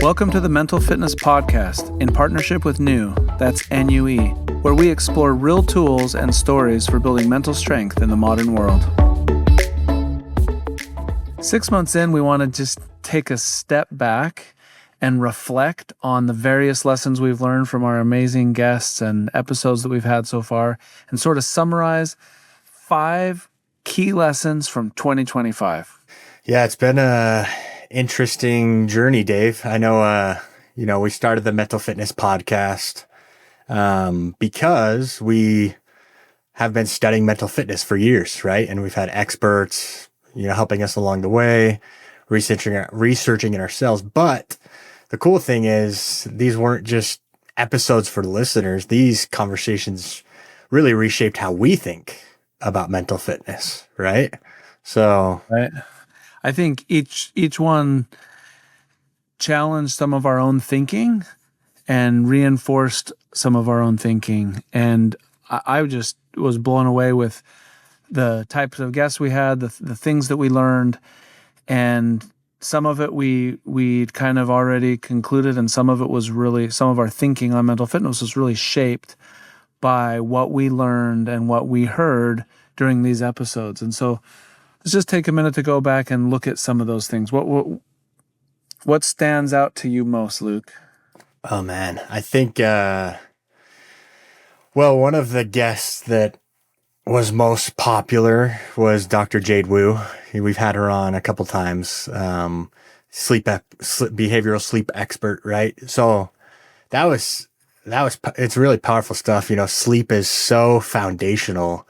Welcome to the Mental Fitness Podcast in partnership with NUE, that's NUE, where we explore real tools and stories for building mental strength in the modern world. 6 months in, we want to just take a step back and reflect on the various lessons we've learned from our amazing guests and episodes that we've had so far, and sort of summarize 5 key lessons from 2025. Yeah, it's been a interesting journey, Dave. I know, we started the Mental Fitness Podcast because we have been studying mental fitness for years, right? And we've had experts, helping us along the way, researching it ourselves. But the cool thing is these weren't just episodes for the listeners. These conversations really reshaped how we think about mental fitness, right? So, right. I think each one challenged some of our own thinking and reinforced some of our own thinking. And I just was blown away with the types of guests we had, the things that we learned, and some of it we kind of already concluded, and some of it was really, some of our thinking on mental fitness was really shaped by what we learned and what we heard during these episodes. And so let's just take a minute to go back and look at some of those things. What stands out to you most, Luke? Oh man, I think, one of the guests that was most popular was Dr. Jade Wu. We've had her on a couple times. Behavioral sleep expert, right? So it's really powerful stuff. Sleep is so foundational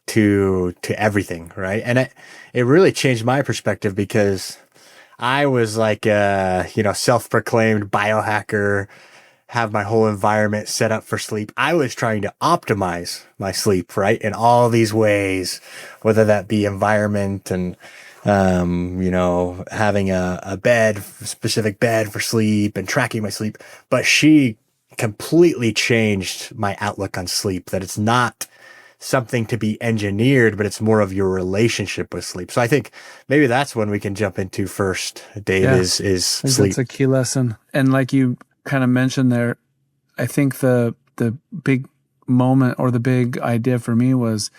to everything, right? And it really changed my perspective because I was like a, self-proclaimed biohacker, have my whole environment set up for sleep. I was trying to optimize my sleep, right? In all these ways, whether that be environment and, having a specific bed for sleep and tracking my sleep. But she completely changed my outlook on sleep, that it's not something to be engineered, but it's more of your relationship with sleep. So I think maybe that's when we can jump into first, Dave, is sleep. That's a key lesson. And like you kind of mentioned there, I think the big moment or the big idea for me was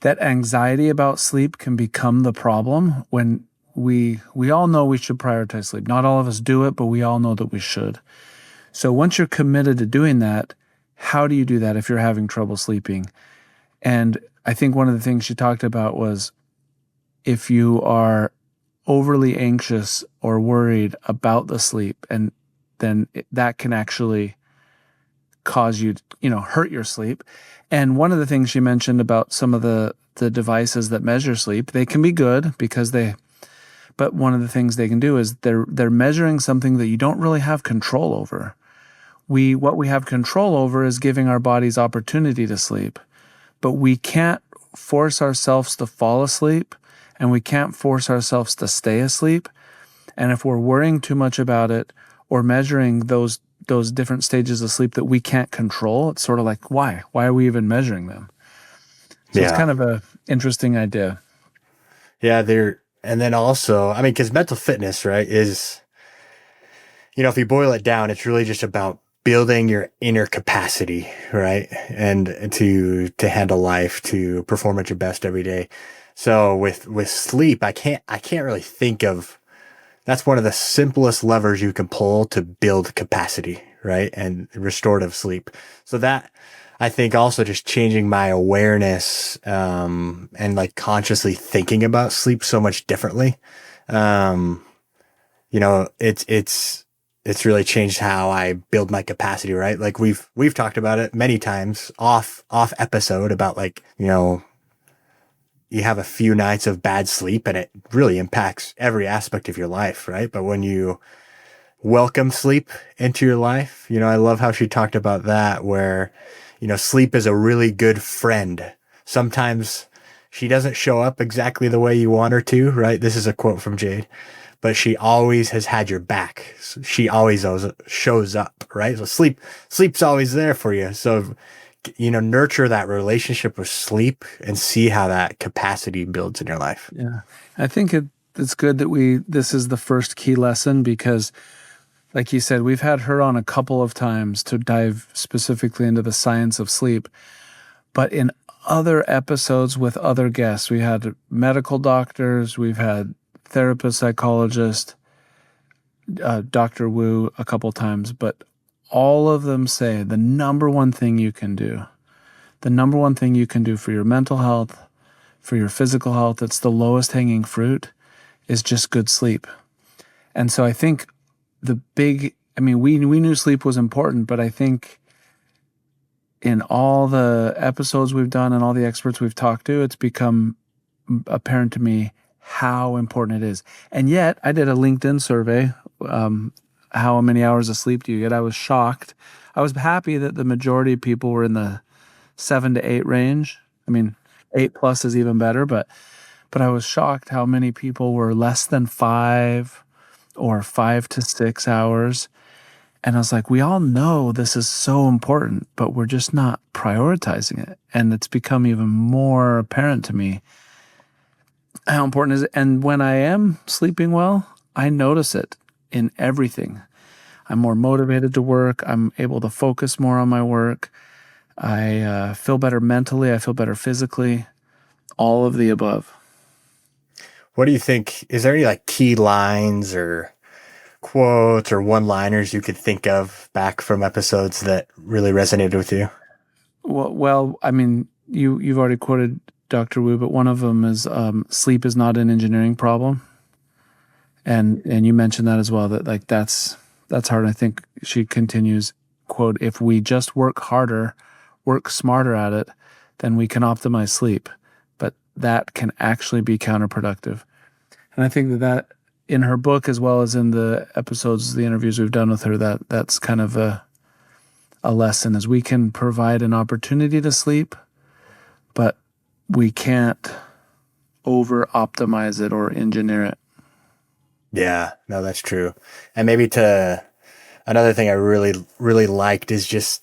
that anxiety about sleep can become the problem when we all know we should prioritize sleep. Not all of us do it, but we all know that we should. So once you're committed to doing that, how do you do that if you're having trouble sleeping? And I think one of the things she talked about was if you are overly anxious or worried about the sleep, and then that can actually cause you, hurt your sleep. And one of the things she mentioned about some of the devices that measure sleep, they can be good but one of the things they can do is they're measuring something that you don't really have control over. What we have control over is giving our bodies opportunity to sleep. But we can't force ourselves to fall asleep, and we can't force ourselves to stay asleep. And if we're worrying too much about it or measuring those different stages of sleep that we can't control, it's sort of like, why? Why are we even measuring them? So It's kind of an interesting idea. Yeah, and then also, because mental fitness, right, is, if you boil it down, it's really just about building your inner capacity, right? And to handle life, to perform at your best every day. So with sleep, I can't really think of, that's one of the simplest levers you can pull to build capacity, right? And restorative sleep. So that, I think, also just changing my awareness, and like consciously thinking about sleep so much differently. It's really changed how I build my capacity, right? Like we've talked about it many times off episode about you have a few nights of bad sleep and it really impacts every aspect of your life, right? But when you welcome sleep into your life, I love how she talked about that, where, sleep is a really good friend. Sometimes she doesn't show up exactly the way you want her to, right? This is a quote from Jade. But she always has had your back. She always shows up, right? So sleep's always there for you. So, nurture that relationship with sleep and see how that capacity builds in your life. Yeah. I think it's good that this is the first key lesson, because like you said, we've had her on a couple of times to dive specifically into the science of sleep. But in other episodes with other guests, we had medical doctors, we've had therapist, psychologist, Dr. Wu a couple times, but all of them say the number one thing you can do, the number one thing you can do for your mental health, for your physical health, it's the lowest hanging fruit, is just good sleep. And so I think we knew sleep was important, but I think in all the episodes we've done and all the experts we've talked to, it's become apparent to me how important it is. And yet, I did a LinkedIn survey. How many hours of sleep do you get? I was shocked. I was happy that the majority of people were in the 7 to 8 range. I mean, 8 plus is even better, but I was shocked how many people were less than 5 or 5 to 6 hours. And I was like, we all know this is so important, but we're just not prioritizing it. And it's become even more apparent to me how important it is. And when I am sleeping well, I notice it in everything. I'm more motivated to work. I'm able to focus more on my work. I feel better mentally. I feel better physically. All of the above. What do you think? Is there any like key lines or quotes or one-liners you could think of back from episodes that really resonated with you? Well, I mean, you've already quoted Dr. Wu, but one of them is sleep is not an engineering problem. And you mentioned that as well, that like that's hard. I think she continues, quote, if we just work harder, work smarter at it, then we can optimize sleep. But that can actually be counterproductive. And I think that in her book, as well as in the episodes, the interviews we've done with her, that's kind of a lesson, is we can provide an opportunity to sleep, but we can't over optimize it or engineer it. Yeah, no, that's true. And maybe another thing I really, really liked is just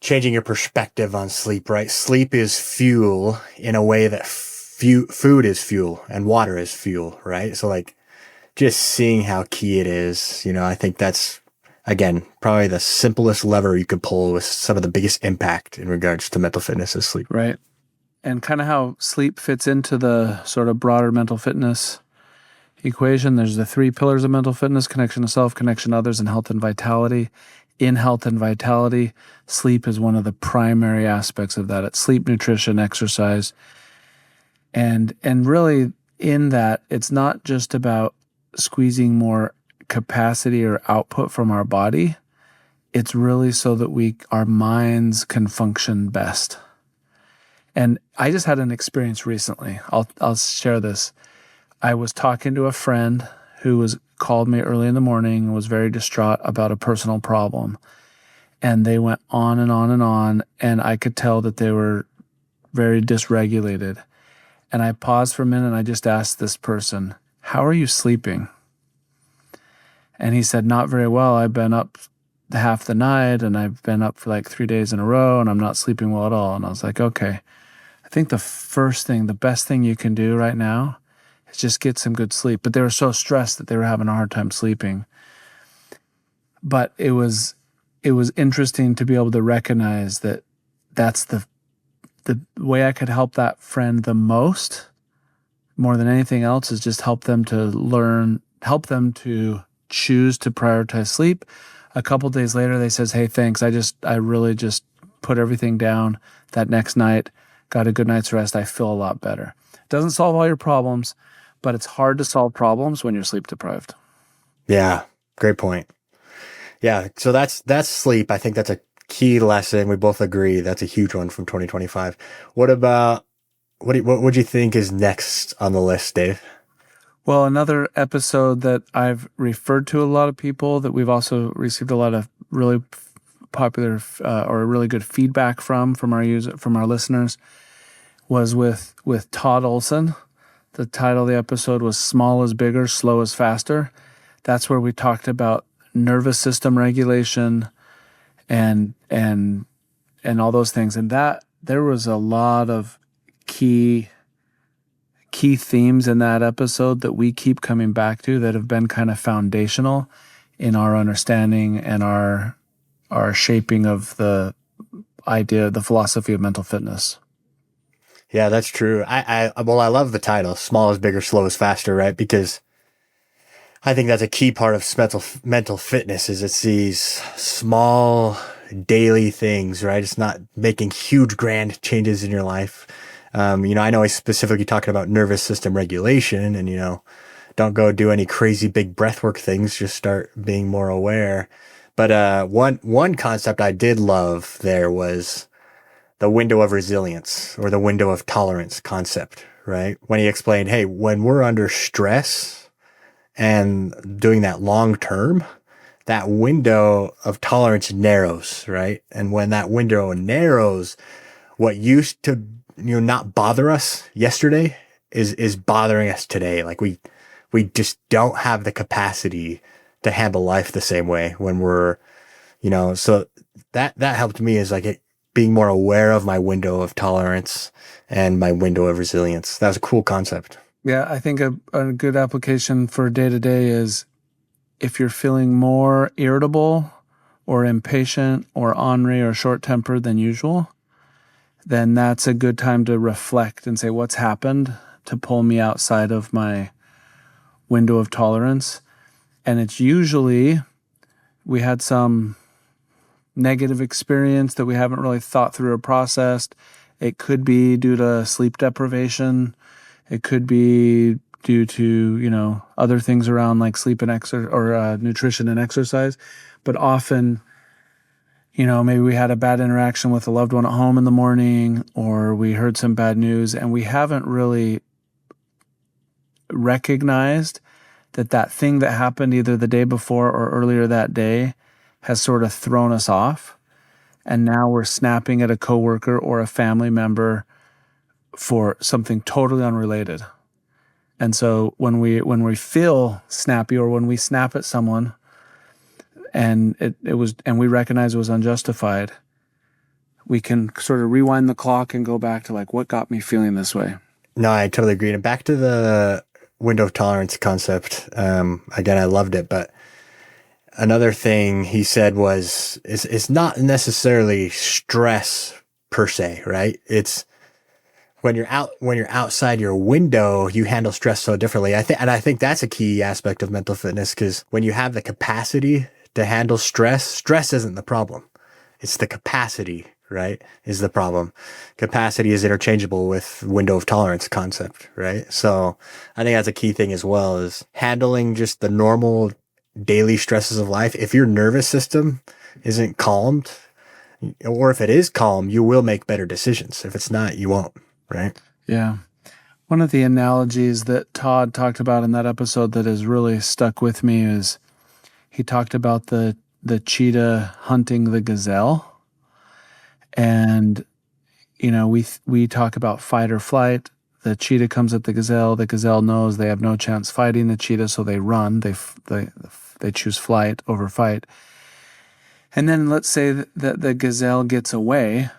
changing your perspective on sleep, right? Sleep is fuel in a way that food is fuel and water is fuel, right? So like just seeing how key it is, I think that's, again, probably the simplest lever you could pull with some of the biggest impact in regards to mental fitness is sleep. Right. And kind of how sleep fits into the sort of broader mental fitness equation. There's the 3 pillars of mental fitness: connection to self, connection to others, and health and vitality. In health and vitality, sleep is one of the primary aspects of that. It's sleep, nutrition, exercise. And really in that, it's not just about squeezing more capacity or output from our body. It's really so that our minds can function best. And I just had an experience recently. I'll share this. I was talking to a friend who called me early in the morning and was very distraught about a personal problem. And they went on and on and on, and I could tell that they were very dysregulated. And I paused for a minute and I just asked this person, how are you sleeping? And he said, not very well. I've been up half the night and I've been up for like 3 days in a row and I'm not sleeping well at all. And I was like, okay, I think the best thing you can do right now is just get some good sleep. But they were so stressed that they were having a hard time sleeping. But it was interesting to be able to recognize that that's the way I could help that friend the most, more than anything else, is just help them to choose to prioritize sleep. A couple days later, they says, hey, thanks. I really just put everything down that next night, got a good night's rest. I feel a lot better. It doesn't solve all your problems, but it's hard to solve problems when you're sleep deprived. Yeah, great point. Yeah, so that's sleep. I think that's a key lesson. We both agree that's a huge one from 2025. What would you think is next on the list, Dave? Well, another episode that I've referred to a lot of people, that we've also received a lot of really popular or really good feedback from our listeners, was with Todd Olson. The title of the episode was "Small is Bigger, Slow is Faster." That's where we talked about nervous system regulation and all those things. And that there was a lot of key themes in that episode that we keep coming back to that have been kind of foundational in our understanding and our shaping of the idea, the philosophy of mental fitness. Yeah, that's true. Well, I love the title, Small is Bigger, Slow is Faster, right? Because I think that's a key part of mental fitness is it's these small daily things, right? It's not making huge grand changes in your life. I know he's specifically talking about nervous system regulation and, don't go do any crazy big breathwork things. Just start being more aware. But one concept I did love there was the window of resilience or the window of tolerance concept, right? When he explained, hey, when we're under stress and doing that long term, that window of tolerance narrows, right? And when that window narrows, what used to, not bother us yesterday is bothering us today. Like we just don't have the capacity to handle life the same way when we're, so that helped me is like being more aware of my window of tolerance and my window of resilience. That was a cool concept. Yeah, I think a good application for day to day is if you're feeling more irritable or impatient or ornery or short-tempered than usual, then that's a good time to reflect and say, what's happened to pull me outside of my window of tolerance? And it's usually we had some negative experience that we haven't really thought through or processed. It could be due to sleep deprivation. It could be due to, other things around like sleep and nutrition and exercise. But often, maybe we had a bad interaction with a loved one at home in the morning, or we heard some bad news, and we haven't really recognized that thing that happened either the day before or earlier that day has sort of thrown us off. And now we're snapping at a coworker or a family member for something totally unrelated. And so when we feel snappy or when we snap at someone and we recognize it was unjustified, we can sort of rewind the clock and go back to like, what got me feeling this way? No, I totally agree. And back to the window of tolerance concept. Again, I loved it, but another thing he said was, it's not necessarily stress per se, right? It's when you're outside your window, you handle stress so differently. I think that's a key aspect of mental fitness, because when you have the capacity to handle stress isn't the problem. It's the capacity, right, is the problem. Capacity is interchangeable with window of tolerance concept, right? So I think that's a key thing as well, is handling just the normal daily stresses of life. If your nervous system isn't calmed, or if it is calm, you will make better decisions. If it's not, you won't, right? Yeah. One of the analogies that Todd talked about in that episode that has really stuck with me is he talked about the cheetah hunting the gazelle. And, we talk about fight or flight. The cheetah comes at the gazelle knows they have no chance fighting the cheetah, so they run. They choose flight over fight. And then let's say that the gazelle gets away.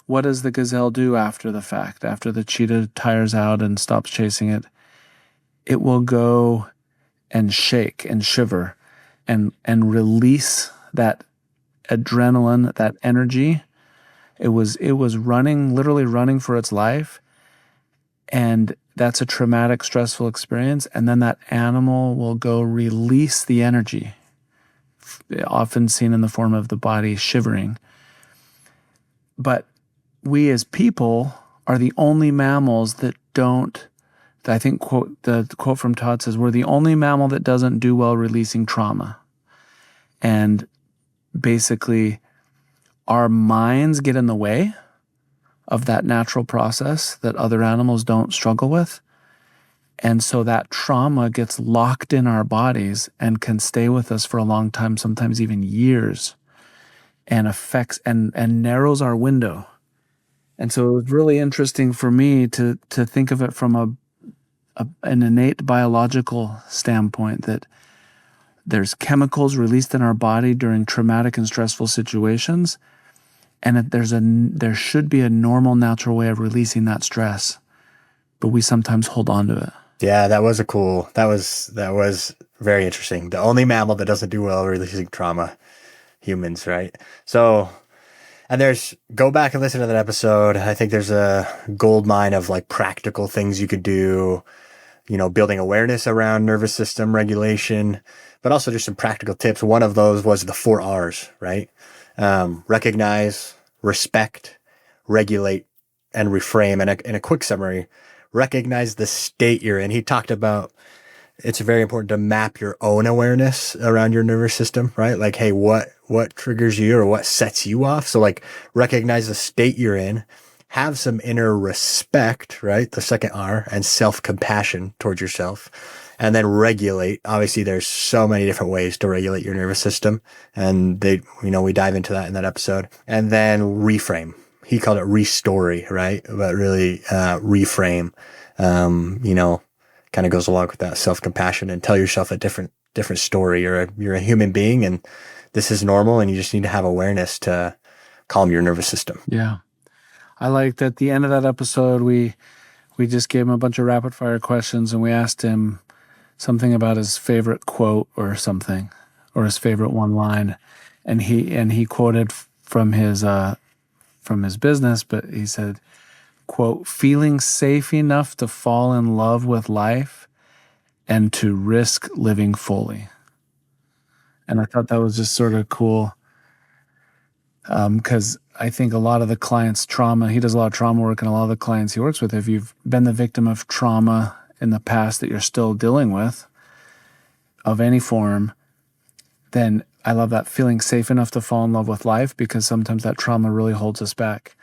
What does the gazelle do after the fact? After the cheetah tires out and stops chasing it, it will go and shake and shiver and release that adrenaline, that energy. It was literally running for its life. And that's a traumatic, stressful experience. And then that animal will go release the energy, often seen in the form of the body shivering. But we as people are the only mammals that don't, I think the quote from Todd says, we're the only mammal that doesn't do well releasing trauma. And basically, our minds get in the way of that natural process that other animals don't struggle with. And so that trauma gets locked in our bodies and can stay with us for a long time, sometimes even years, and affects and narrows our window. And so it was really interesting for me to think of it from an innate biological standpoint, that there's chemicals released in our body during traumatic and stressful situations, and that there should be a normal, natural way of releasing that stress, but we sometimes hold on to it. Yeah, that was very interesting. The only mammal that doesn't do well releasing trauma, humans, right? So, and go back and listen to that episode. I think there's a gold mine of like practical things you could do, building awareness around nervous system regulation, but also just some practical tips. One of those was the 4 R's, right? Recognize, respect, regulate, and reframe. And in a quick summary, recognize the state you're in. He talked about it's very important to map your own awareness around your nervous system, right? Like, hey, what triggers you or what sets you off? So like recognize the state you're in, have some inner respect, right? The second R, and self-compassion towards yourself. And then regulate. Obviously, there's so many different ways to regulate your nervous system. And we dive into that in that episode. And then reframe. He called it restory, right? But really, reframe, kind of goes along with that self-compassion and tell yourself a different story. You're a human being and this is normal and you just need to have awareness to calm your nervous system. Yeah. I liked at the end of that episode, we just gave him a bunch of rapid fire questions and we asked him something about his favorite quote or something, or his favorite one line. And he quoted from his business, but he said, quote, "Feeling safe enough to fall in love with life and to risk living fully." And I thought that was just sort of cool, because I think a lot of the clients' trauma, he does a lot of trauma work, and a lot of the clients he works with, if you've been the victim of trauma in the past that you're still dealing with of any form, then I love that, feeling safe enough to fall in love with life, because sometimes that trauma really holds us back.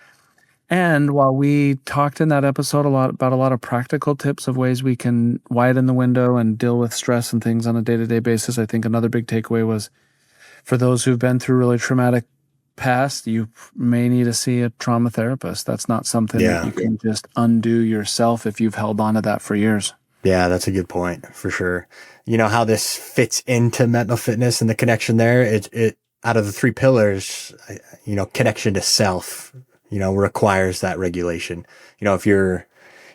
And while we talked in that episode a lot of practical tips of ways we can widen the window and deal with stress and things on a day-to-day basis, I think another big takeaway was, for those who've been through really traumatic past, you may need to see a trauma therapist. That's not something that you can just undo yourself if you've held on to that for years. Yeah, that's a good point for sure. You know how this fits into mental fitness and the connection there? It out of the 3 pillars, connection to self, requires that regulation. If your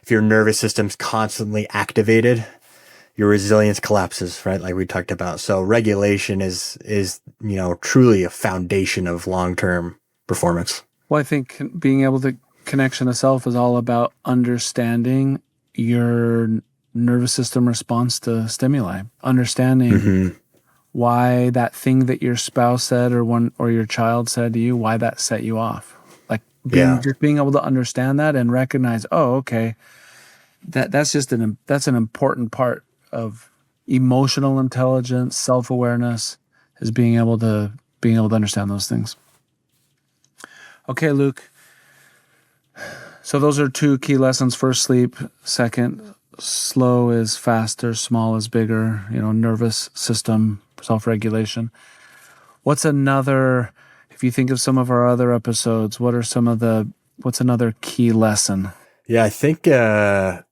nervous system's constantly activated, your resilience collapses, right? Like we talked about. So regulation is truly a foundation of long-term performance. Well, I think being able to connection to self is all about understanding your nervous system response to stimuli, understanding why that thing that your spouse said or your child said to you, why that set you off. Like being able to understand that and recognize, oh, okay, that's an important part of emotional intelligence, self-awareness, is being able to understand those things. Okay, Luke. So those are 2 key lessons. First, sleep. Second, slow is faster, small is bigger, nervous system, self-regulation. What's another, if you think of some of our other episodes, what's another key lesson? Yeah, I think it's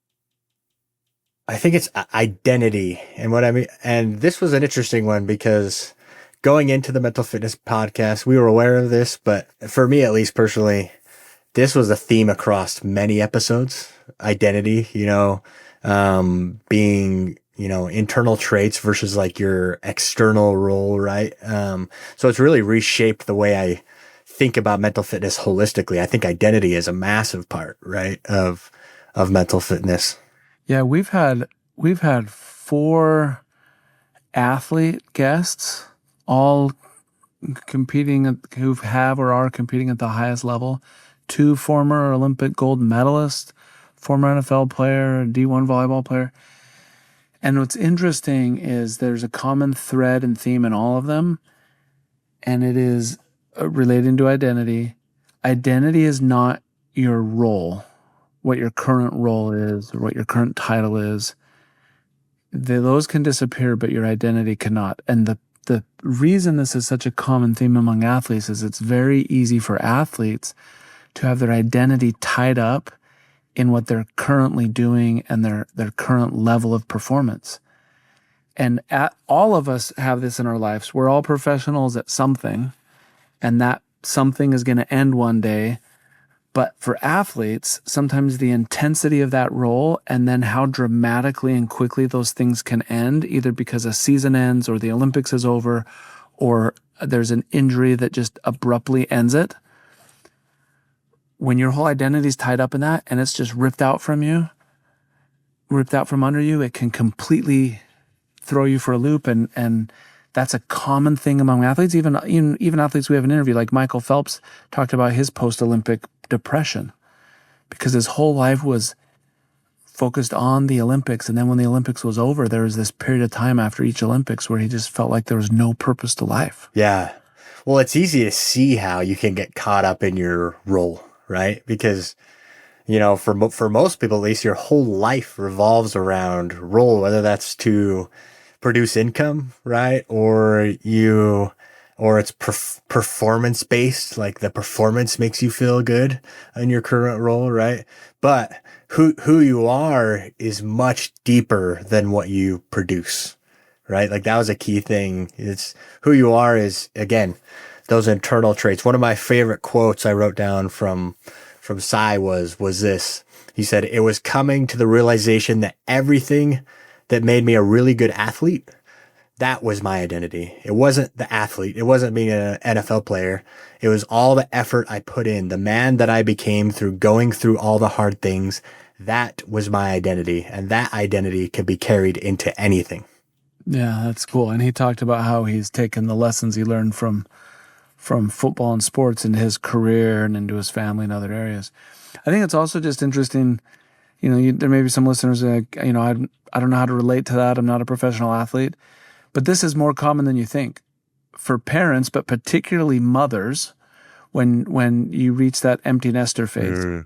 identity. And what I mean, and this was an interesting one because going into the mental fitness podcast, we were aware of this, but for me, at least personally, this was a theme across many episodes. Identity, being, internal traits versus like your external role, right? So it's really reshaped the way I think about mental fitness holistically. I think identity is a massive part, right, of mental fitness. Yeah, we've had 4 athlete guests, all competing, who have or are competing at the highest level. 2 former Olympic gold medalists, former NFL player, D1 volleyball player. And what's interesting is there's a common thread and theme in all of them, and it is relating to identity. Identity is not your role, what your current role is or what your current title is. Those can disappear, but your identity cannot. And the reason this is such a common theme among athletes is it's very easy for athletes to have their identity tied up in what they're currently doing and their current level of performance. And all of us have this in our lives. We're all professionals at something, and that something is going to end one day. But for athletes, sometimes the intensity of that role and then how dramatically and quickly those things can end, either because a season ends or the Olympics is over or there's an injury that just abruptly ends it. When your whole identity is tied up in that and it's just ripped out from you, ripped out from under you, it can completely throw you for a loop. And that's a common thing among athletes. Even athletes we have an interview, like Michael Phelps talked about his post-Olympic depression because his whole life was focused on the Olympics. And then when the Olympics was over, there was this period of time after each Olympics where he just felt like there was no purpose to life. Yeah. Well, it's easy to see how you can get caught up in your role, right? Because, you know, for most people, at least, your whole life revolves around role, whether that's to produce income, right? Or it's performance based, like the performance makes you feel good in your current role, right? But who you are is much deeper than what you produce, right? Like that was a key thing. It's who you are is, again, those internal traits. One of my favorite quotes I wrote down from Sai was this. He said, "It was coming to the realization that everything that made me a really good athlete, that was my identity. It wasn't the athlete. It wasn't being an NFL player. It was all the effort I put in, the man that I became through going through all the hard things. That was my identity. And that identity can be carried into anything." Yeah, that's cool. And he talked about how he's taken the lessons he learned from football and sports into his career and into his family and other areas. I think it's also just interesting. You know, there may be some listeners that, you know, I don't know how to relate to that. I'm not a professional athlete. But this is more common than you think. For parents, but particularly mothers, when you reach that empty nester phase.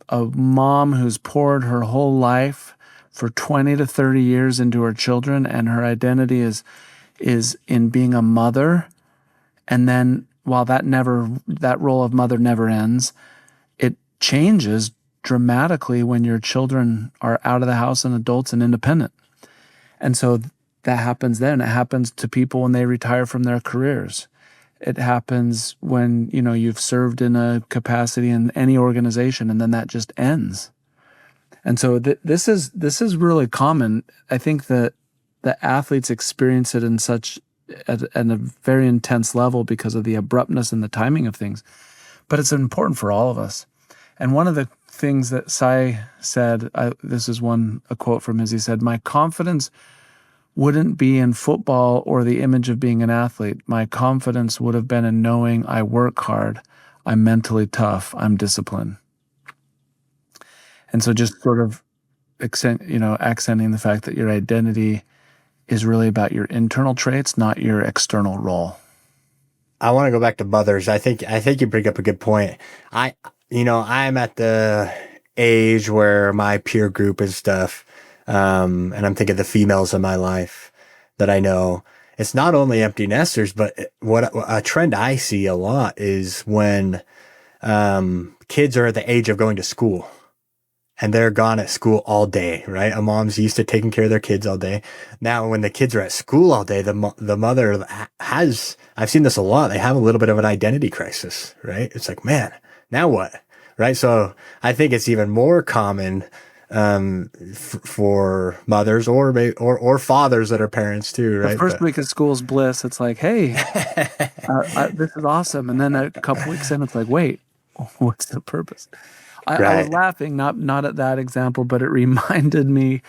A mom who's poured her whole life for 20 to 30 years into her children, and her identity is in being a mother. And then while that role of mother never ends, it changes dramatically when your children are out of the house and adults and independent. And so that happens then. It happens to people when they retire from their careers. It happens when, you know, you've served in a capacity in any organization and then that just ends. And so this is really common. I think that the athletes experience it at a very intense level because of the abruptness and the timing of things. But it's important for all of us. And one of the things that Sai said, this is a quote from his, he said, "My confidence wouldn't be in football or the image of being an athlete. My confidence would have been in knowing I work hard, I'm mentally tough, I'm disciplined." And so just sort of accenting the fact that your identity is really about your internal traits, not your external role. I want to go back to mothers. I think you bring up a good point. I'm at the age where my peer group and stuff, and I'm thinking the females in my life that I know, it's not only empty nesters, but what a trend I see a lot is when kids are at the age of going to school and they're gone at school all day, right? A mom's used to taking care of their kids all day. Now, when the kids are at school all day, the mother has, I've seen this a lot, they have a little bit of an identity crisis, right? It's like, man, now what? Right? So I think it's even more common for mothers or fathers that are parents too, right? The first week of school's bliss. It's like, hey, this is awesome. And then a couple weeks in, it's like, wait, what's the purpose? I was laughing, not at that example, but it reminded me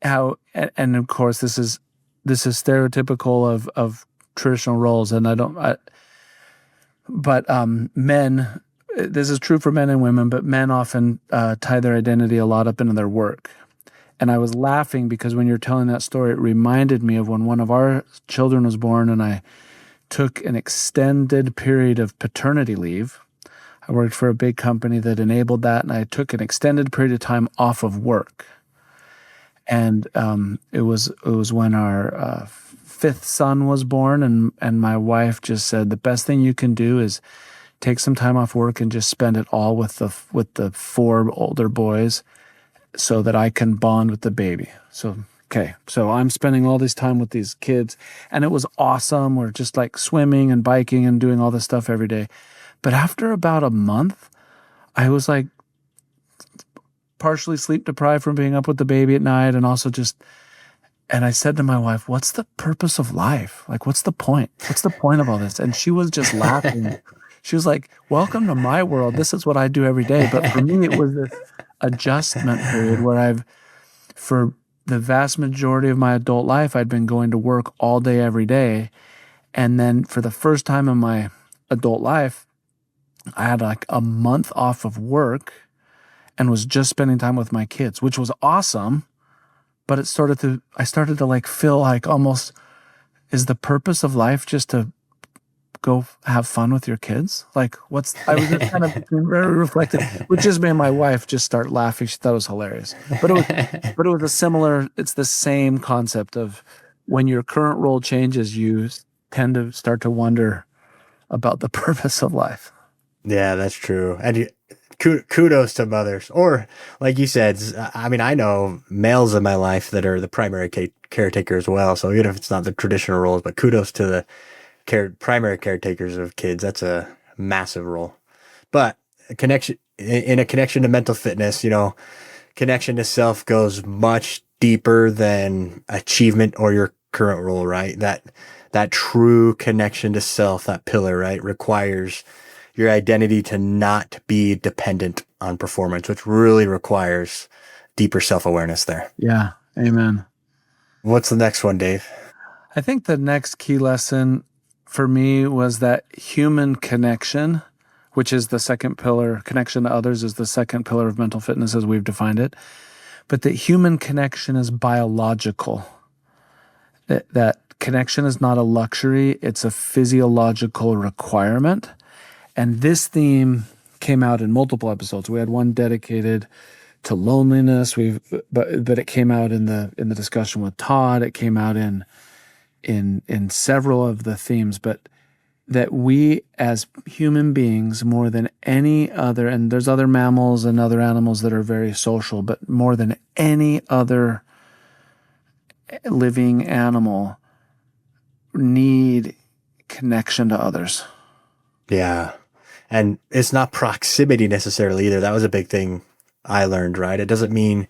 how, and of course, this is stereotypical of traditional roles, and but men. This is true for men and women, but men often tie their identity a lot up into their work. And I was laughing because when you're telling that story, it reminded me of when one of our children was born and I took an extended period of paternity leave. I worked for a big company that enabled that, and I took an extended period of time off of work. And it was when our fifth son was born, and my wife just said, the best thing you can do is take some time off work and just spend it all with the four older boys so that I can bond with the baby. So I'm spending all this time with these kids, and it was awesome. We're just like swimming and biking and doing all this stuff every day. But after about a month, I was like partially sleep deprived from being up with the baby at night, and also just, and I said to my wife, what's the purpose of life? Like, what's the point? What's the point of all this? And she was just laughing. She was like, welcome to my world. This is what I do every day. But for me, it was this adjustment period where for the vast majority of my adult life, I'd been going to work all day, every day. And then for the first time in my adult life, I had like a month off of work and was just spending time with my kids, which was awesome. But I started to like feel like almost, is the purpose of life just to go have fun with your kids? Like I was just kind of very reflective, which just made my wife just start laughing. She thought it was hilarious. But it was it's the same concept of when your current role changes, you tend to start to wonder about the purpose of life. Yeah, that's true. And kudos to mothers, or like you said, I mean, I know males in my life that are the primary caretaker as well. So even if it's not the traditional roles, but kudos to the primary caretakers of kids. That's a massive role. But a connection to mental fitness, connection to self goes much deeper than achievement or your current role, right? That true connection to self, that pillar, right, requires your identity to not be dependent on performance, which really requires deeper self-awareness there. Yeah. Amen. What's the next one, Dave? I think the next key lesson for me was that human connection, which is the second pillar, connection to others is the second pillar of mental fitness as we've defined it, but that human connection is biological. That connection is not a luxury, it's a physiological requirement. And this theme came out in multiple episodes. We had one dedicated to loneliness. But it came out in the discussion with Todd. It came out in several of the themes. But that we as human beings, more than any other, and there's other mammals and other animals that are very social, but more than any other living animal, need connection to others. Yeah. And it's not proximity necessarily either. That was a big thing I learned, right? It doesn't mean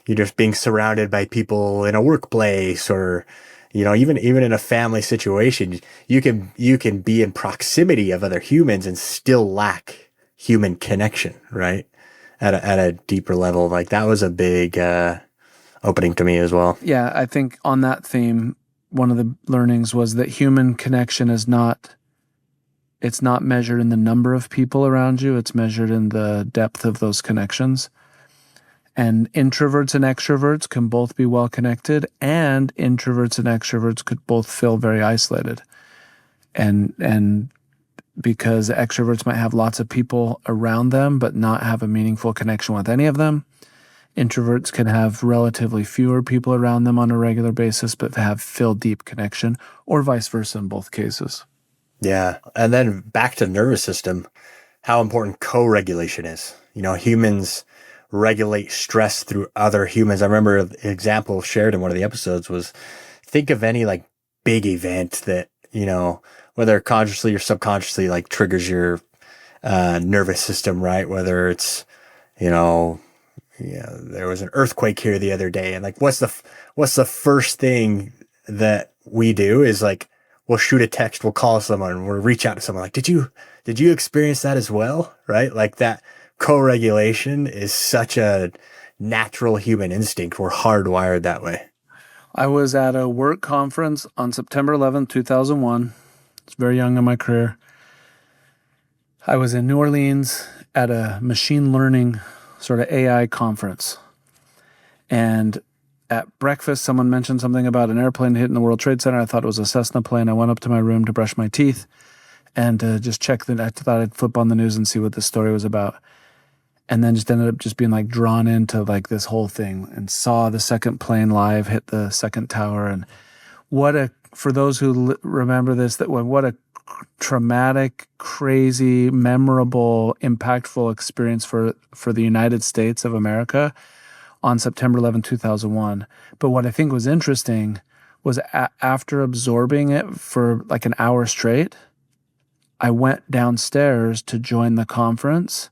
you're just being surrounded by people in a workplace or, even in a family situation. You can be in proximity of other humans and still lack human connection, right? At a deeper level. Like that was a big opening to me as well. Yeah, I think on that theme, one of the learnings was that human connection is it's not measured in the number of people around you. It's measured in the depth of those connections. And introverts and extroverts can both be well connected, and introverts and extroverts could both feel very isolated. And because extroverts might have lots of people around them, but not have a meaningful connection with any of them. Introverts can have relatively fewer people around them on a regular basis, but feel deep connection, or vice versa in both cases. Yeah. And then back to nervous system, how important co-regulation is. Humans regulate stress through other humans. I remember an example shared in one of the episodes was, think of any like big event that, whether consciously or subconsciously like triggers your nervous system, right? Whether it's, there was an earthquake here the other day, and like, what's the first thing that we do is like, we'll shoot a text, we'll call someone, we'll reach out to someone like, did you experience that as well? Right? Like that co-regulation is such a natural human instinct. We're hardwired that way. I was at a work conference on September 11th, 2001. It's very young in my career. I was in New Orleans at a machine learning sort of AI conference. And at breakfast, someone mentioned something about an airplane hitting the World Trade Center. I thought it was a Cessna plane. I went up to my room to brush my teeth and just check I thought I'd flip on the news and see what this story was about. And then just ended up just being like drawn into like this whole thing and saw the second plane live hit the second tower. And for those who remember this, what a traumatic, crazy, memorable, impactful experience for the United States of America on September 11, 2001. But what I think was interesting was after absorbing it for like an hour straight, I went downstairs to join the conference,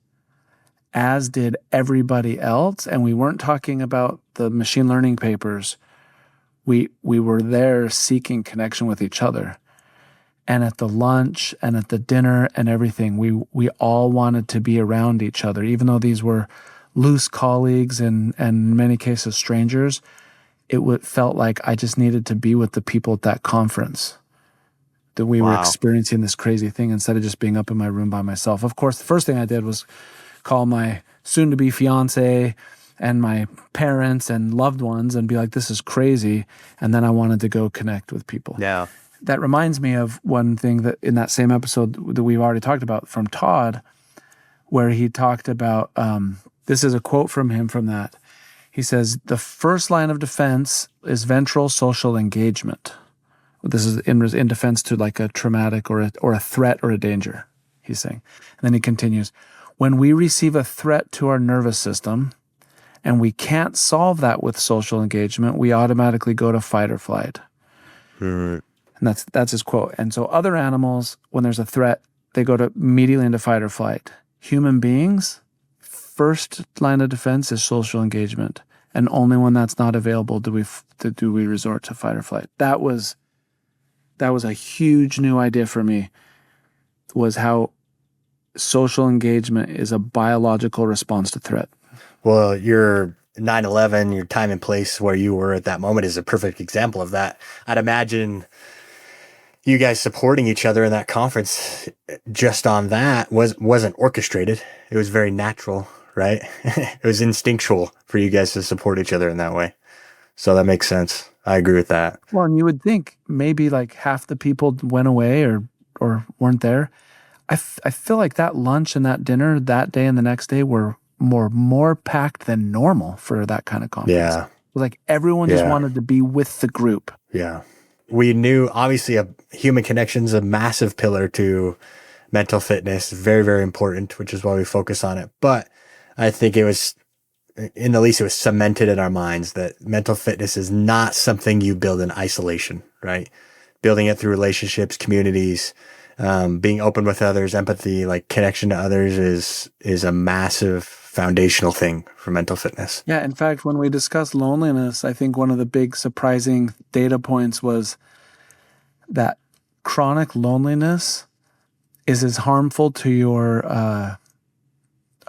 as did everybody else. And we weren't talking about the machine learning papers. We were there seeking connection with each other. And at the lunch and at the dinner and everything, we all wanted to be around each other, even though these were loose colleagues and in many cases strangers. It felt like I just needed to be with the people at that conference, that we were experiencing this crazy thing instead of just being up in my room by myself. Of course, the first thing I did was call my soon-to-be fiance and my parents and loved ones and be like, this is crazy. And then I wanted to go connect with people. Yeah. That reminds me of one thing that in that same episode that we've already talked about from Todd, where he talked about, this is a quote from him from that. He says, the first line of defense is ventral social engagement. This is in defense to like a traumatic or a threat or a danger, he's saying. And then he continues, when we receive a threat to our nervous system and we can't solve that with social engagement, we automatically go to fight or flight. Mm-hmm. And that's his quote. And so other animals, when there's a threat, they go to immediately into fight or flight. Human beings, first line of defense is social engagement. And only when that's not available do we resort to fight or flight. That was a huge new idea for me, was how social engagement is a biological response to threat. Well, your 9/11, your time and place where you were at that moment is a perfect example of that. I'd imagine you guys supporting each other in that conference just on that wasn't orchestrated. It was very natural, right? It was instinctual for you guys to support each other in that way. So that makes sense. I agree with that. Well, and you would think maybe like half the people went away or weren't there. I feel like that lunch and that dinner that day and the next day were more packed than normal for that kind of conference. Yeah. It was like everyone just wanted to be with the group. Yeah. We knew obviously a human connection is a massive pillar to mental fitness, very, very important, which is why we focus on it. But I think it was, in the least, it was cemented in our minds that mental fitness is not something you build in isolation, right? Building it through relationships, communities, being open with others, empathy, like connection to others is a massive foundational thing for mental fitness. Yeah. In fact, when we discussed loneliness, I think one of the big surprising data points was that chronic loneliness is as harmful to your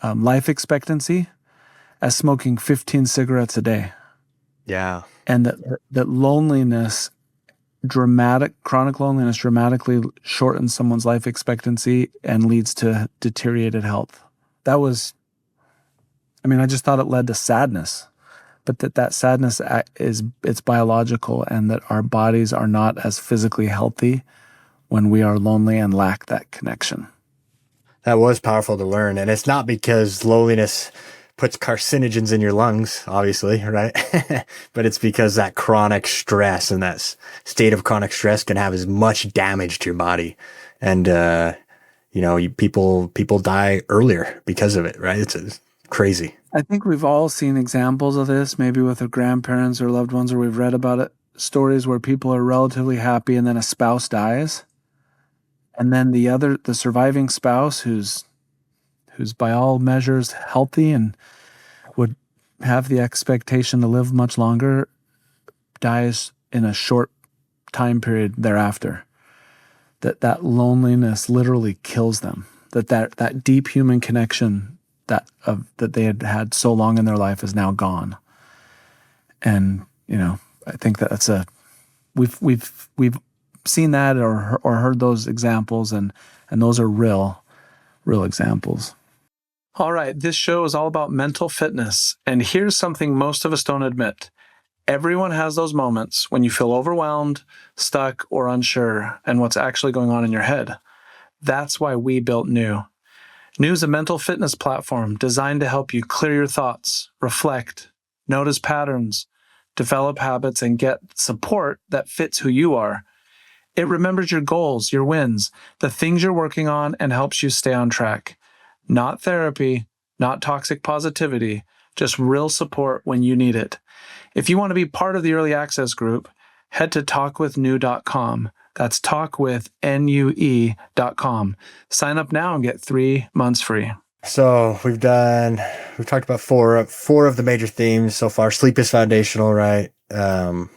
life expectancy as smoking 15 cigarettes a day. Yeah. And that loneliness, chronic loneliness dramatically shortens someone's life expectancy and leads to deteriorated health. I just thought it led to sadness, but that sadness it's biological, and that our bodies are not as physically healthy when we are lonely and lack that connection. That was powerful to learn. And it's not because loneliness puts carcinogens in your lungs, obviously, right? But it's because that chronic stress and that state of chronic stress can have as much damage to your body. And, people die earlier because of it, right? It's crazy. I think we've all seen examples of this, maybe with our grandparents or loved ones, or we've read about it, stories where people are relatively happy and then a spouse dies. And then the surviving spouse who's by all measures healthy and would have the expectation to live much longer, dies in a short time period thereafter. That loneliness literally kills them. That deep human connection that they had so long in their life is now gone. And I think that's we've seen that or heard those examples, and those are real examples. All right, this show is all about mental fitness, and here's something most of us don't admit. Everyone has those moments when you feel overwhelmed, stuck, or unsure, and what's actually going on in your head. That's why we built New. New is a mental fitness platform designed to help you clear your thoughts, reflect, notice patterns, develop habits, and get support that fits who you are. It remembers your goals, your wins, the things you're working on, and helps you stay on track. Not therapy, not toxic positivity, just real support when you need it. If you want to be part of the early access group, head to talkwithnew.com. That's talkwithnue.com. Sign up now and get 3 months free. So we've talked about four of the major themes so far. Sleep is foundational, right?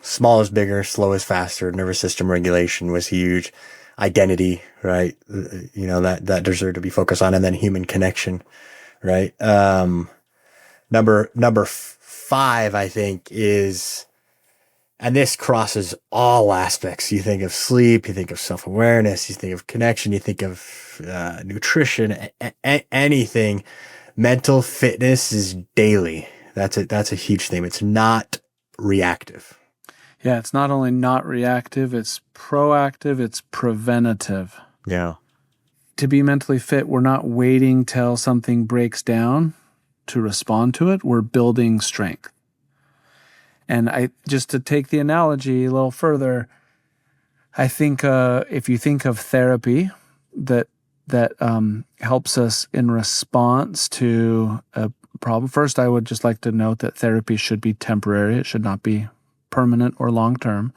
Small is bigger, slow is faster. Nervous system regulation was huge. Identity, right? That deserved to be focused on, and then human connection, right? Number 5, I think, is, and this crosses all aspects. You think of sleep, you think of self-awareness, you think of connection, you think of nutrition, anything. Mental fitness is daily. That's a huge thing. It's not reactive. Yeah, it's not only not reactive, it's proactive, it's preventative. Yeah. To be mentally fit, we're not waiting till something breaks down to respond to it. We're building strength. And just to take the analogy a little further, I think if you think of therapy that helps us in response to a problem. First, I would just like to note that therapy should be temporary. It should not be permanent or long-term.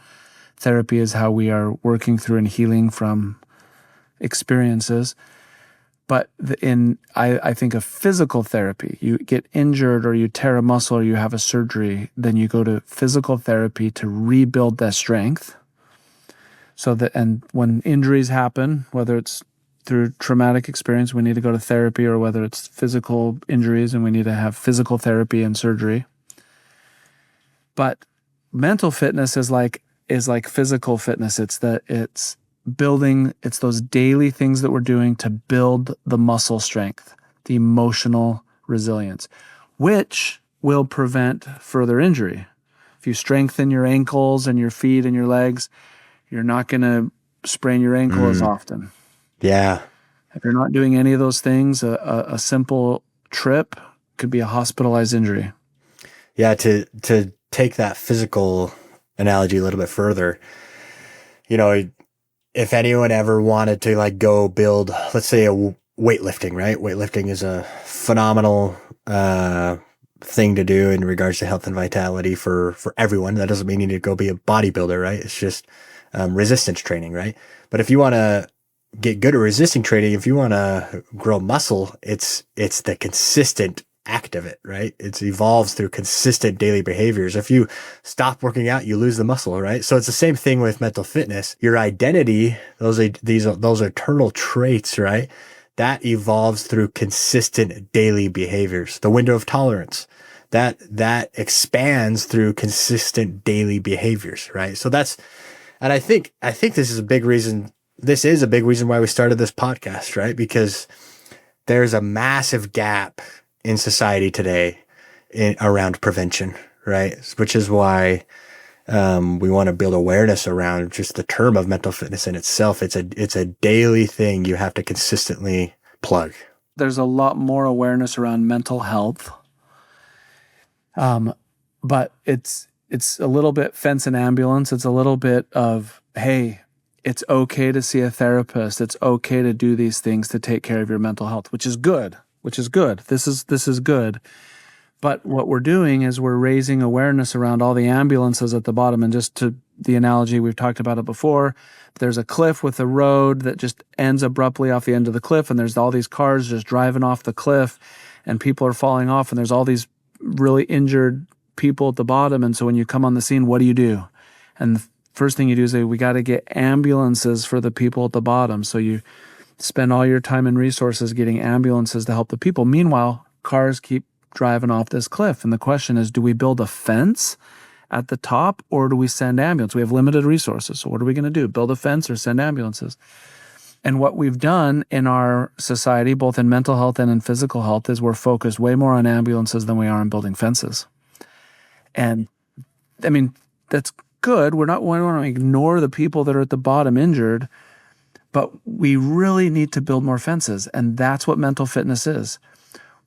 Therapy is how we are working through and healing from experiences. But I think of physical therapy. You get injured or you tear a muscle or you have a surgery, then you go to physical therapy to rebuild that strength. And when injuries happen, whether it's through traumatic experience, we need to go to therapy, or whether it's physical injuries and we need to have physical therapy and surgery. But mental fitness is like physical fitness. It's building, it's those daily things that we're doing to build the muscle strength, the emotional resilience, which will prevent further injury. If you strengthen your ankles and your feet and your legs, you're not going to sprain your ankle as often. Yeah. If you're not doing any of those things, a simple trip could be a hospitalized injury. Yeah. To take that physical analogy a little bit further, if anyone ever wanted to go build, let's say, a weightlifting, right? Weightlifting is a phenomenal thing to do in regards to health and vitality for everyone. That doesn't mean you need to go be a bodybuilder, right? It's just resistance training, right? But if you want to get good at resistance training, if you want to grow muscle, it's the consistent act of it, right? It evolves through consistent daily behaviors. If you stop working out, you lose the muscle, right? So it's the same thing with mental fitness. Your identity, those eternal traits, right? That evolves through consistent daily behaviors. The window of tolerance, that expands through consistent daily behaviors, right? So and I think this is a big reason. This is a big reason why we started this podcast, right? Because there's a massive gap in society today around prevention, right? Which is why we want to build awareness around just the term of mental fitness in itself. It's a daily thing you have to consistently plug. There's a lot more awareness around mental health, but it's a little bit fence and ambulance. It's a little bit of, hey, it's okay to see a therapist. It's okay to do these things to take care of your mental health, which is good. This is good. But what we're doing is we're raising awareness around all the ambulances at the bottom. And just to the analogy, we've talked about it before. There's a cliff with a road that just ends abruptly off the end of the cliff. And there's all these cars just driving off the cliff and people are falling off. And there's all these really injured people at the bottom. And so when you come on the scene, what do? And the first thing you do is say, we got to get ambulances for the people at the bottom. So you spend all your time and resources getting ambulances to help the people. Meanwhile, cars keep driving off this cliff. And the question is, do we build a fence at the top or do we send ambulance? We have limited resources. So what are we going to do? Build a fence or send ambulances? And what we've done in our society, both in mental health and in physical health, is we're focused way more on ambulances than we are on building fences. And I mean, that's good. We don't want to ignore the people that are at the bottom injured, but we really need to build more fences. And that's what mental fitness is.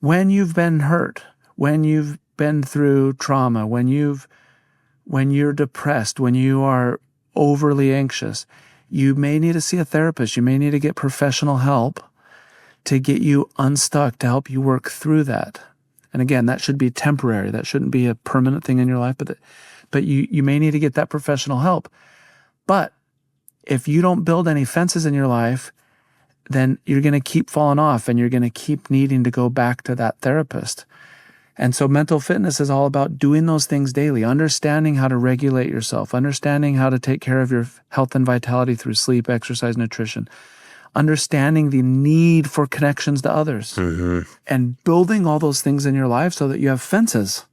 When you've been hurt, when you've been through trauma, when you're depressed, when you are overly anxious, you may need to see a therapist. You may need to get professional help to get you unstuck, to help you work through that. And again, that should be temporary. That shouldn't be a permanent thing in your life, but you may need to get that professional help. But if you don't build any fences in your life, then you're going to keep falling off and you're going to keep needing to go back to that therapist. And so mental fitness is all about doing those things daily, understanding how to regulate yourself, understanding how to take care of your health and vitality through sleep, exercise, nutrition, understanding the need for connections to others, and building all those things in your life so that you have fences.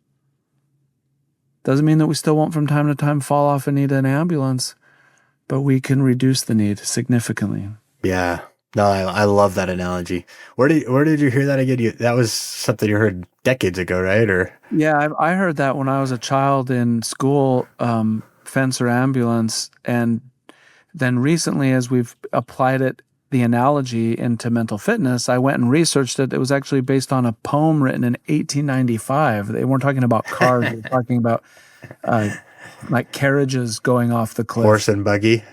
Doesn't mean that we still won't from time to time fall off and need an ambulance, but we can reduce the need significantly. Yeah. No, I love that analogy. Where did you hear that again? That was something you heard decades ago, right? Or yeah, I heard that when I was a child in school, fence or ambulance, and then recently, as we've applied it, the analogy into mental fitness, I went and researched it. It was actually based on a poem written in 1895. They weren't talking about cars; they were talking about like carriages going off the cliff. Horse and buggy.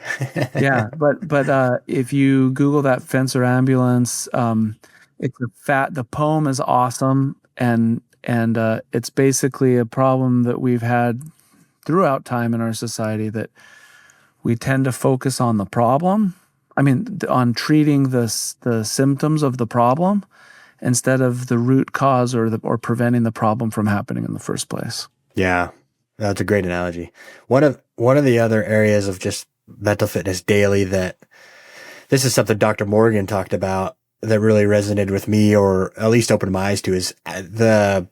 Yeah, but if you Google that fence or ambulance, the poem is awesome, and it's basically a problem that we've had throughout time in our society, that we tend to focus on the problem. I mean, on treating the symptoms of the problem instead of the root cause or preventing the problem from happening in the first place. Yeah. That's a great analogy. One of the other areas of just mental fitness daily that this is something Dr. Morgan talked about that really resonated with me, or at least opened my eyes to, is the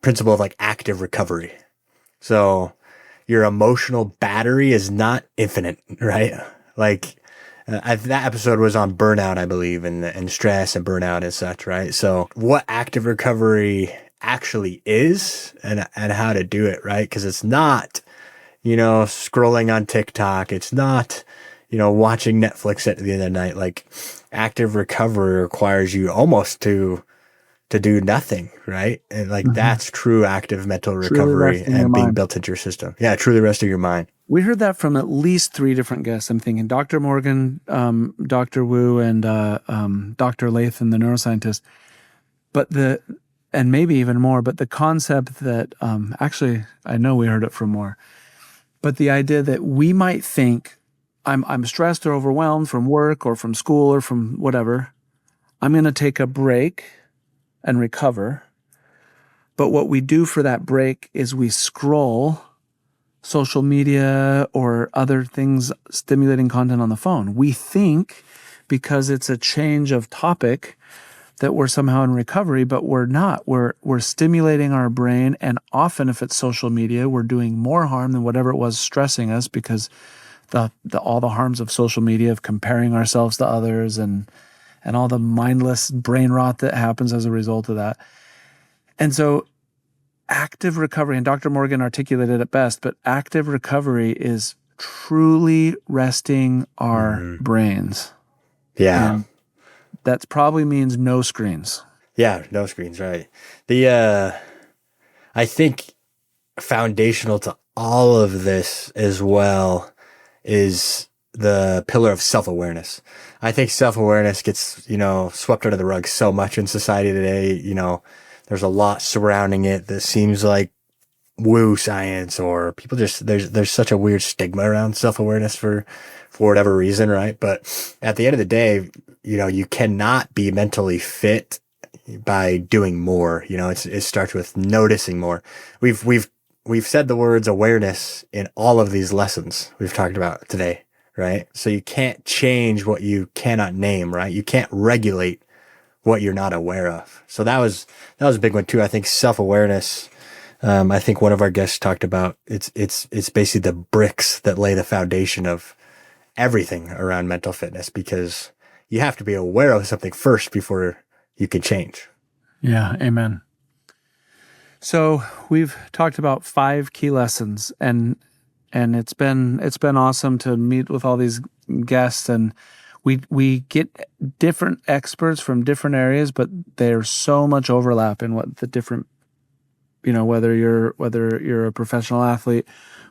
principle of like active recovery. So your emotional battery is not infinite, right? Like that episode was on burnout, I believe, and stress and burnout and such, right? So what active recovery actually is and how to do it, right? Because it's not, scrolling on TikTok. It's not, watching Netflix at the end of the night. Like, active recovery requires you almost to do nothing, right? And like that's true active mental recovery and being built into your system. Yeah, truly resting your mind. We heard that from at least 3 different guests. I'm thinking Dr. Morgan, Dr. Wu, and Dr. Lathan, the neuroscientist. And maybe even more, but the concept that, actually, I know we heard it from more, but the idea that we might think, I'm stressed or overwhelmed from work or from school or from whatever, I'm going to take a break and recover. But what we do for that break is we scroll social media or other things, stimulating content on the phone. We think, because it's a change of topic, that we're somehow in recovery, but we're not. We're stimulating our brain, and often if it's social media, we're doing more harm than whatever it was stressing us, because all the harms of social media, of comparing ourselves to others, and all the mindless brain rot that happens as a result of that. And so active recovery, and Dr. Morgan articulated it best, but active recovery is truly resting our brains. Yeah. And that probably means no screens. Yeah, no screens, right. I think foundational to all of this as well is the pillar of self-awareness. I think self-awareness gets, swept under the rug so much in society today. There's a lot surrounding it that seems like woo science, or people just, there's such a weird stigma around self-awareness for whatever reason, right? But at the end of the day, you cannot be mentally fit by doing more. It starts with noticing more. We've said the words awareness in all of these lessons we've talked about today, right? So you can't change what you cannot name, right? You can't regulate what you're not aware of. So that was a big one too. I think self-awareness. I think one of our guests talked about it's basically the bricks that lay the foundation of everything around mental fitness, because you have to be aware of something first before you can change. Yeah, amen. So we've talked about 5 key lessons, and it's been awesome to meet with all these guests, and we get different experts from different areas, but there's so much overlap in what the different, whether you're a professional athlete,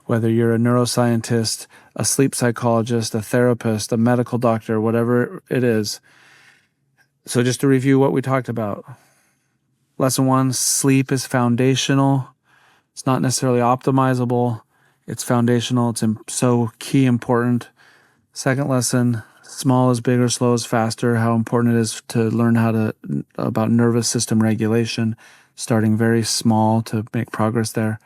whether you're a neuroscientist, a sleep psychologist, a therapist, a medical doctor, whatever it is. So just to review what we talked about. Lesson 1, sleep is foundational. It's not necessarily optimizable. It's foundational. It's so key important. Second lesson, small is bigger, slow is faster, how important it is to learn about nervous system regulation, starting very small to make progress there.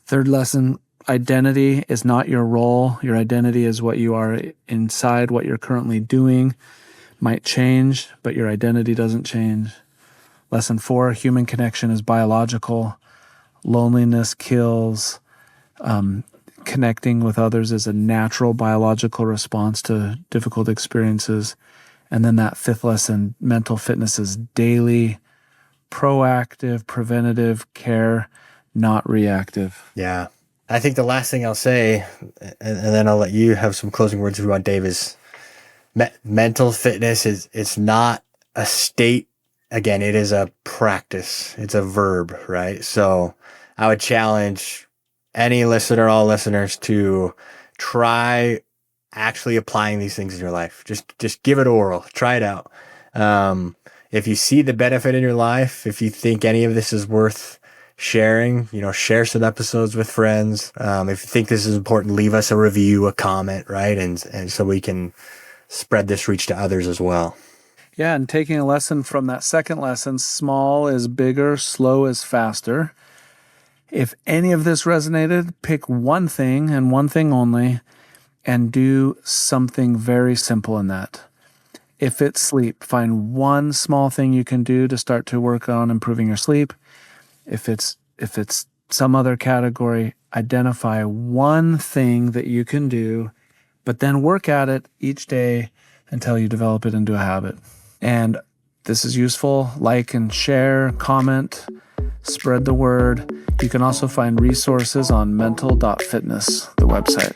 Third lesson, identity is not your role. Your identity is what you are inside, what you're currently doing. Might change, but your identity doesn't change. Lesson 4, human connection is biological. Loneliness kills. Connecting with others is a natural biological response to difficult experiences. And then that 5th lesson, mental fitness is daily, proactive, preventative care, not reactive. Yeah. I think the last thing I'll say, and then I'll let you have some closing words if you want, Dave, is mental fitness it's not a state. Again, it is a practice. It's a verb, right? So I would challenge any listener, all listeners, to try actually applying these things in your life. Just give it a whirl. Try it out. If you see the benefit in your life, if you think any of this is worth sharing, share some episodes with friends. If you think this is important, leave us a review, a comment, right? And so we can spread this reach to others as well. Yeah, and taking a lesson from that second lesson, small is bigger, slow is faster. If any of this resonated, pick one thing and one thing only and do something very simple in that. If it's sleep, find one small thing you can do to start to work on improving your sleep. If it's some other category, identify one thing that you can do, but then work at it each day until you develop it into a habit. And this is useful. Like and share, comment, spread the word. You can also find resources on mental.fitness, the website.